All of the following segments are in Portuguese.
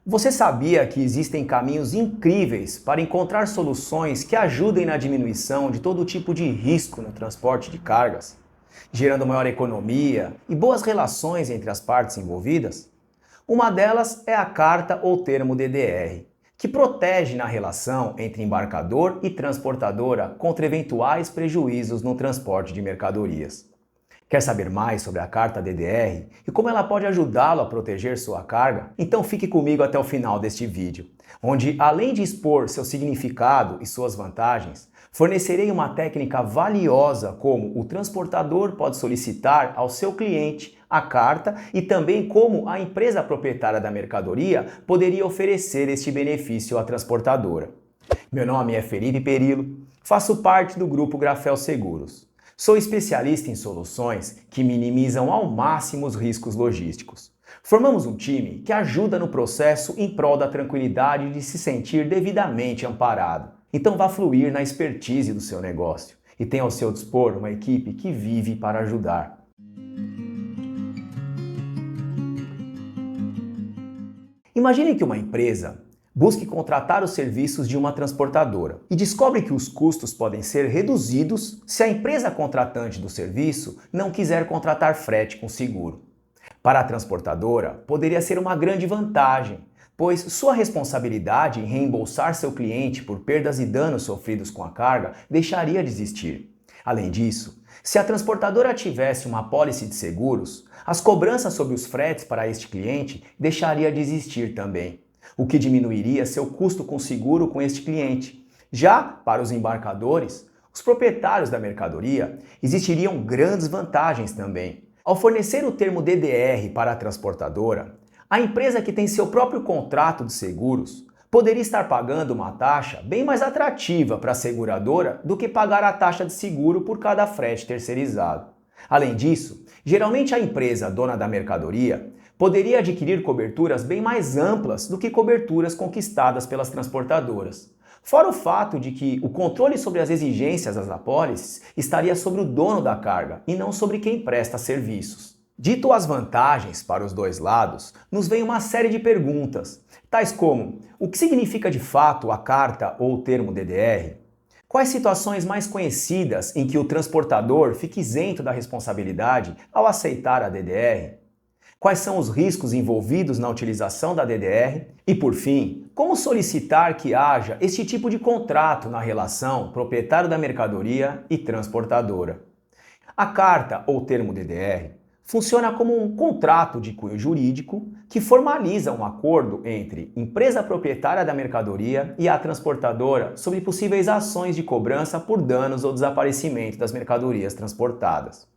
Você sabia que existem caminhos incríveis para encontrar soluções que ajudem na diminuição de todo tipo de risco no transporte de cargas, gerando maior economia e boas relações entre as partes envolvidas? Uma delas é a carta ou termo DDR, que protege na relação entre embarcador e transportadora contra eventuais prejuízos no transporte de mercadorias. Quer saber mais sobre a carta DDR e como ela pode ajudá-lo a proteger sua carga? Então fique comigo até o final deste vídeo, onde, além de expor seu significado e suas vantagens, fornecerei uma técnica valiosa como o transportador pode solicitar ao seu cliente a carta e também como a empresa proprietária da mercadoria poderia oferecer este benefício à transportadora. Meu nome é Felipe Perillo, faço parte do grupo Grafel Seguros. Sou especialista em soluções que minimizam ao máximo os riscos logísticos. Formamos um time que ajuda no processo em prol da tranquilidade de se sentir devidamente amparado. Então vá fluir na expertise do seu negócio e tenha ao seu dispor uma equipe que vive para ajudar. Imagine que uma empresa busque contratar os serviços de uma transportadora e descobre que os custos podem ser reduzidos se a empresa contratante do serviço não quiser contratar frete com seguro. Para a transportadora, poderia ser uma grande vantagem, pois sua responsabilidade em reembolsar seu cliente por perdas e danos sofridos com a carga deixaria de existir. Além disso, se a transportadora tivesse uma apólice de seguros, as cobranças sobre os fretes para este cliente deixaria de existir também, o que diminuiria seu custo com seguro com este cliente. Já para os embarcadores, os proprietários da mercadoria, existiriam grandes vantagens também. Ao fornecer o termo DDR para a transportadora, a empresa que tem seu próprio contrato de seguros poderia estar pagando uma taxa bem mais atrativa para a seguradora do que pagar a taxa de seguro por cada frete terceirizado. Além disso, geralmente a empresa dona da mercadoria poderia adquirir coberturas bem mais amplas do que coberturas conquistadas pelas transportadoras. Fora o fato de que o controle sobre as exigências das apólices estaria sobre o dono da carga e não sobre quem presta serviços. Dito as vantagens para os dois lados, nos vem uma série de perguntas, tais como: o que significa de fato a carta ou o termo DDR? Quais situações mais conhecidas em que o transportador fica isento da responsabilidade ao aceitar a DDR? Quais são os riscos envolvidos na utilização da DDR? E, por fim, como solicitar que haja este tipo de contrato na relação proprietário da mercadoria e transportadora? A carta ou termo DDR funciona como um contrato de cunho jurídico que formaliza um acordo entre empresa proprietária da mercadoria e a transportadora sobre possíveis ações de cobrança por danos ou desaparecimento das mercadorias transportadas.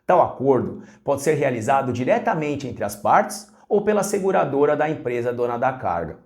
Tal acordo pode ser realizado diretamente entre as partes ou pela seguradora da empresa dona da carga.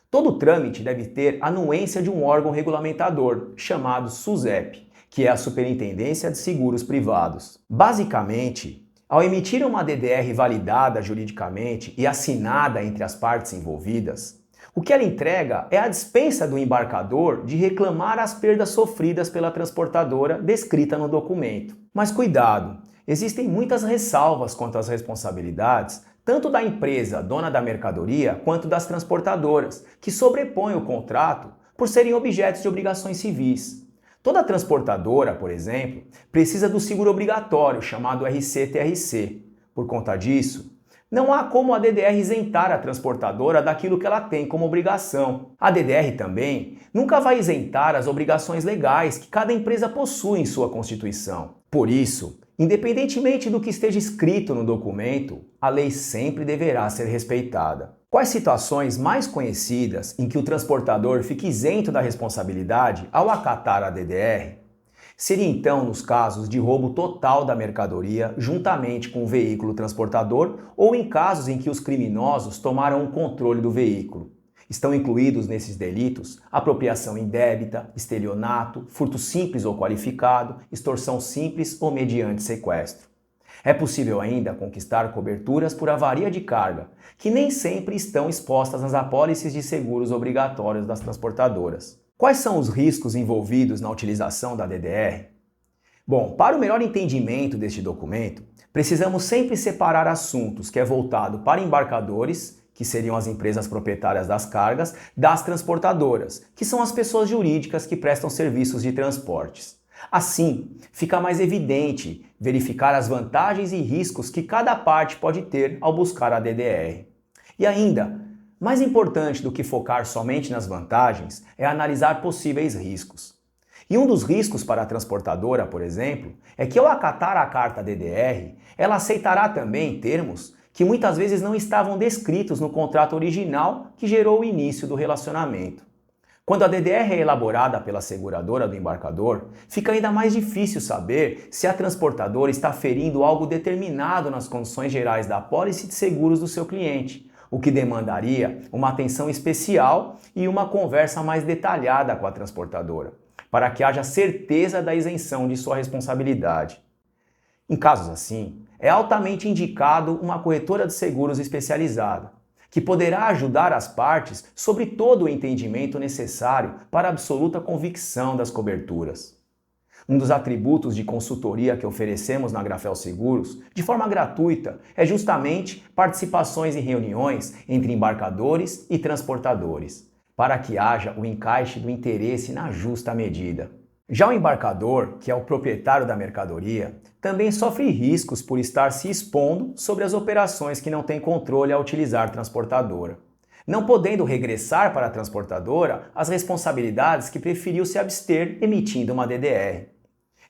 Todo o trâmite deve ter anuência de um órgão regulamentador, chamado SUSEP, que é a Superintendência de Seguros Privados. Basicamente, ao emitir uma DDR validada juridicamente e assinada entre as partes envolvidas, o que ela entrega é a dispensa do embarcador de reclamar as perdas sofridas pela transportadora descrita no documento. Mas cuidado! Existem muitas ressalvas quanto às responsabilidades, tanto da empresa dona da mercadoria quanto das transportadoras, que sobrepõem o contrato por serem objetos de obrigações civis. Toda transportadora, por exemplo, precisa do seguro obrigatório, chamado RC-TRC. Por conta disso, não há como a DDR isentar a transportadora daquilo que ela tem como obrigação. A DDR também nunca vai isentar as obrigações legais que cada empresa possui em sua Constituição. Por isso, independentemente do que esteja escrito no documento, a lei sempre deverá ser respeitada. Quais situações mais conhecidas em que o transportador fica isento da responsabilidade ao acatar a DDR? Seria então nos casos de roubo total da mercadoria juntamente com o veículo transportador ou em casos em que os criminosos tomaram o controle do veículo. Estão incluídos nesses delitos apropriação indébita, estelionato, furto simples ou qualificado, extorsão simples ou mediante sequestro. É possível ainda conquistar coberturas por avaria de carga, que nem sempre estão expostas nas apólices de seguros obrigatórios das transportadoras. Quais são os riscos envolvidos na utilização da DDR? Bom, para o melhor entendimento deste documento, precisamos sempre separar assuntos que é voltado para embarcadores que seriam as empresas proprietárias das cargas, das transportadoras, que são as pessoas jurídicas que prestam serviços de transportes. Assim, fica mais evidente verificar as vantagens e riscos que cada parte pode ter ao buscar a DDR. E ainda, mais importante do que focar somente nas vantagens é analisar possíveis riscos. E um dos riscos para a transportadora, por exemplo, é que ao acatar a carta DDR, ela aceitará também termos que muitas vezes não estavam descritos no contrato original que gerou o início do relacionamento. Quando a DDR é elaborada pela seguradora do embarcador, fica ainda mais difícil saber se a transportadora está ferindo algo determinado nas condições gerais da apólice de seguros do seu cliente, o que demandaria uma atenção especial e uma conversa mais detalhada com a transportadora, para que haja certeza da isenção de sua responsabilidade. Em casos assim, é altamente indicado uma corretora de seguros especializada, que poderá ajudar as partes sobre todo o entendimento necessário para a absoluta convicção das coberturas. Um dos atributos de consultoria que oferecemos na Grafel Seguros, de forma gratuita, é justamente participações em reuniões entre embarcadores e transportadores, para que haja o encaixe do interesse na justa medida. Já o embarcador, que é o proprietário da mercadoria, também sofre riscos por estar se expondo sobre as operações que não tem controle ao utilizar transportadora, não podendo regressar para a transportadora as responsabilidades que preferiu se abster emitindo uma DDR.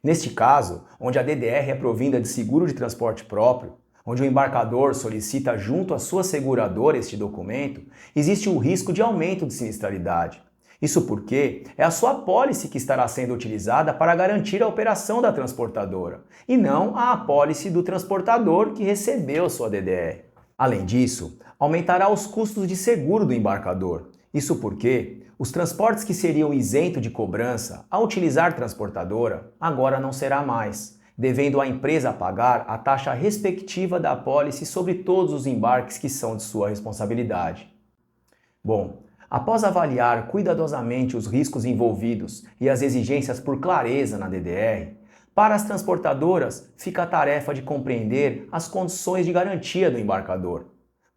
Neste caso, onde a DDR é provinda de seguro de transporte próprio, onde o embarcador solicita junto à sua seguradora este documento, existe o risco de aumento de sinistralidade. Isso porque é a sua apólice que estará sendo utilizada para garantir a operação da transportadora, e não a apólice do transportador que recebeu sua DDR. Além disso, aumentará os custos de seguro do embarcador. Isso porque os transportes que seriam isentos de cobrança ao utilizar transportadora agora não será mais, devendo a empresa pagar a taxa respectiva da apólice sobre todos os embarques que são de sua responsabilidade. Bom, após avaliar cuidadosamente os riscos envolvidos e as exigências por clareza na DDR, para as transportadoras fica a tarefa de compreender as condições de garantia do embarcador.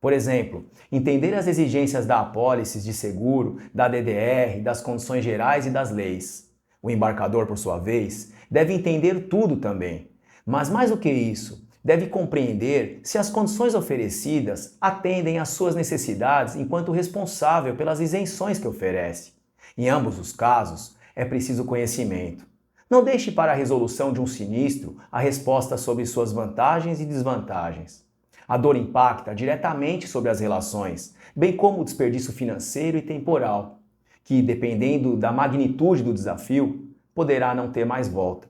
Por exemplo, entender as exigências da apólice de seguro, da DDR, das condições gerais e das leis. O embarcador, por sua vez, deve entender tudo também. Mas mais do que isso, deve compreender se as condições oferecidas atendem às suas necessidades enquanto responsável pelas isenções que oferece. Em ambos os casos, é preciso conhecimento. Não deixe para a resolução de um sinistro a resposta sobre suas vantagens e desvantagens. A dor impacta diretamente sobre as relações, bem como o desperdício financeiro e temporal, que, dependendo da magnitude do desafio, poderá não ter mais volta.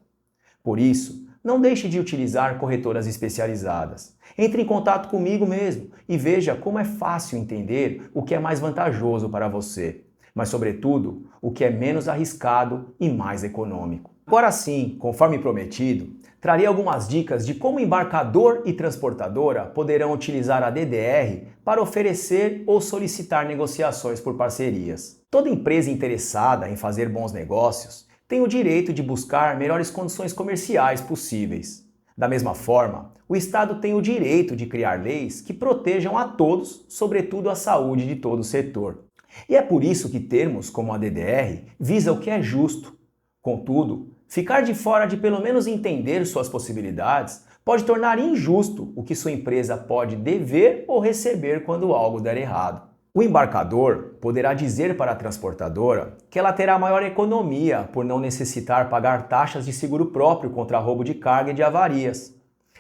Por isso, não deixe de utilizar corretoras especializadas. Entre em contato comigo mesmo e veja como é fácil entender o que é mais vantajoso para você, mas, sobretudo, o que é menos arriscado e mais econômico. Agora sim, conforme prometido, trarei algumas dicas de como embarcador e transportadora poderão utilizar a DDR para oferecer ou solicitar negociações por parcerias. Toda empresa interessada em fazer bons negócios tem o direito de buscar melhores condições comerciais possíveis. Da mesma forma, o Estado tem o direito de criar leis que protejam a todos, sobretudo a saúde de todo o setor. E é por isso que termos como a DDR visa o que é justo. Contudo, ficar de fora de pelo menos entender suas possibilidades pode tornar injusto o que sua empresa pode dever ou receber quando algo der errado. O embarcador poderá dizer para a transportadora que ela terá maior economia por não necessitar pagar taxas de seguro próprio contra roubo de carga e de avarias.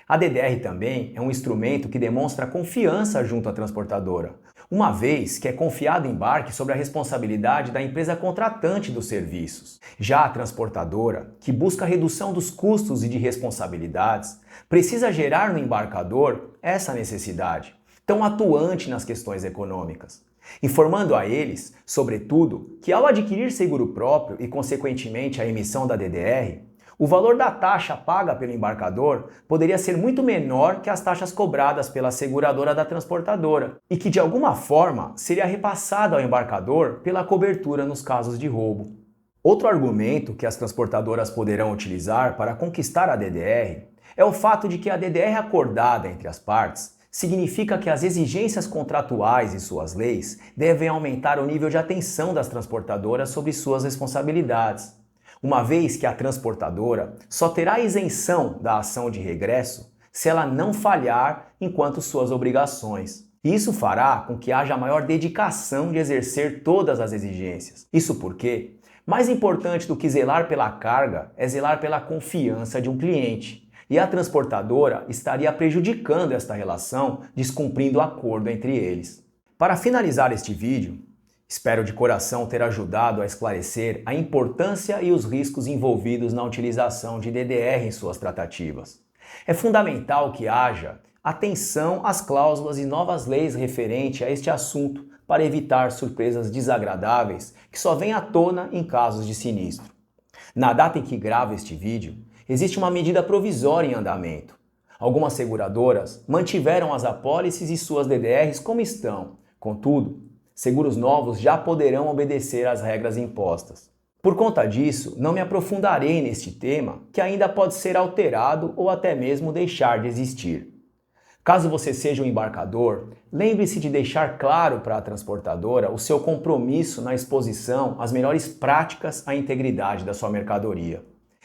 A DDR também é um instrumento que demonstra confiança junto à transportadora, uma vez que é confiado o embarque sobre a responsabilidade da empresa contratante dos serviços. Já a transportadora, que busca a redução dos custos e de responsabilidades, precisa gerar no embarcador essa necessidade, tão atuante nas questões econômicas, informando a eles, sobretudo, que ao adquirir seguro próprio e, consequentemente, a emissão da DDR, o valor da taxa paga pelo embarcador poderia ser muito menor que as taxas cobradas pela seguradora da transportadora e que, de alguma forma, seria repassado ao embarcador pela cobertura nos casos de roubo. Outro argumento que as transportadoras poderão utilizar para conquistar a DDR é o fato de que a DDR acordada entre as partes significa que as exigências contratuais e suas leis devem aumentar o nível de atenção das transportadoras sobre suas responsabilidades, uma vez que a transportadora só terá isenção da ação de regresso se ela não falhar enquanto suas obrigações. Isso fará com que haja maior dedicação de exercer todas as exigências. Isso porque, mais importante do que zelar pela carga é zelar pela confiança de um cliente. E a transportadora estaria prejudicando esta relação, descumprindo o acordo entre eles. Para finalizar este vídeo, espero de coração ter ajudado a esclarecer a importância e os riscos envolvidos na utilização de DDR em suas tratativas. É fundamental que haja atenção às cláusulas e novas leis referentes a este assunto para evitar surpresas desagradáveis que só vêm à tona em casos de sinistro. Na data em que gravo este vídeo, existe uma medida provisória em andamento. Algumas seguradoras mantiveram as apólices e suas DDRs como estão. Contudo, seguros novos já poderão obedecer às regras impostas. Por conta disso, não me aprofundarei neste tema, que ainda pode ser alterado ou até mesmo deixar de existir. Caso você seja um embarcador, lembre-se de deixar claro para a transportadora o seu compromisso na exposição às melhores práticas à integridade da sua mercadoria.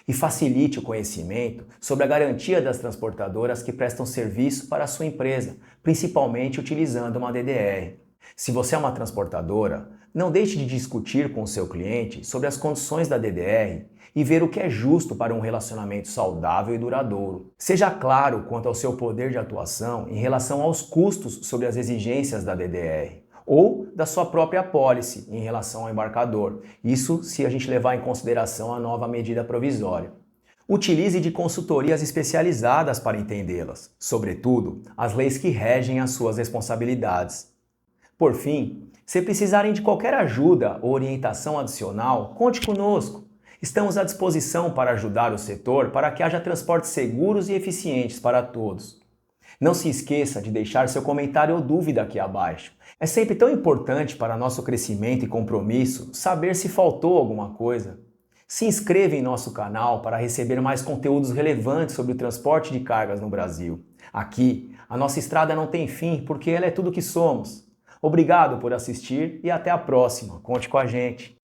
E facilite o conhecimento sobre a garantia das transportadoras que prestam serviço para a sua empresa, principalmente utilizando uma DDR. Se você é uma transportadora, não deixe de discutir com o seu cliente sobre as condições da DDR e ver o que é justo para um relacionamento saudável e duradouro. Seja claro quanto ao seu poder de atuação em relação aos custos sobre as exigências da DDR ou da sua própria apólice em relação ao embarcador. Isso se a gente levar em consideração a nova medida provisória. Utilize de consultorias especializadas para entendê-las, sobretudo as leis que regem as suas responsabilidades. Por fim, se precisarem de qualquer ajuda ou orientação adicional, conte conosco. Estamos à disposição para ajudar o setor para que haja transportes seguros e eficientes para todos. Não se esqueça de deixar seu comentário ou dúvida aqui abaixo. É sempre tão importante para nosso crescimento e compromisso saber se faltou alguma coisa. Se inscreva em nosso canal para receber mais conteúdos relevantes sobre o transporte de cargas no Brasil. Aqui, a nossa estrada não tem fim porque ela é tudo que somos. Obrigado por assistir e até a próxima. Conte com a gente.